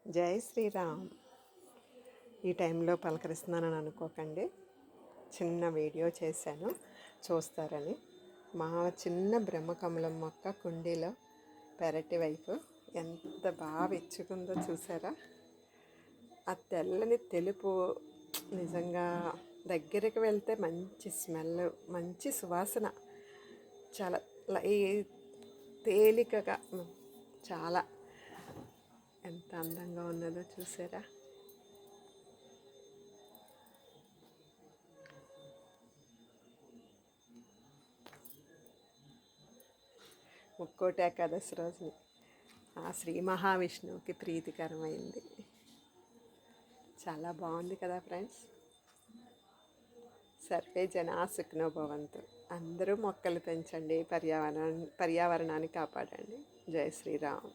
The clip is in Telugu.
జై శ్రీరామ్. ఈ టైంలో పలకరిస్తున్నానని అనుకోకండి, చిన్న వీడియో చేశాను చూస్తారని. మా చిన్న బ్రహ్మకమలం మొక్క కుండీలో పెరటి వైపు ఎంత బాగా విచ్చుకుందో చూసారా. ఆ తెల్లని తెలుపు నిజంగా దగ్గరికి వెళ్తే మంచి స్మెల్, మంచి సువాసన, చాలా తేలికగా, చాలా ఎంత అందంగా ఉన్నదో చూసారా. ముక్కోటి ఏకాదశి రోజుని ఆ శ్రీ మహావిష్ణువుకి ప్రీతికరమైంది. చాలా బాగుంది కదా ఫ్రెండ్స్. సర్వే జనా సుఖినో భవంతు. అందరూ మొక్కలు పెంచండి, పర్యావరణాన్ని కాపాడండి. జై శ్రీరామ్.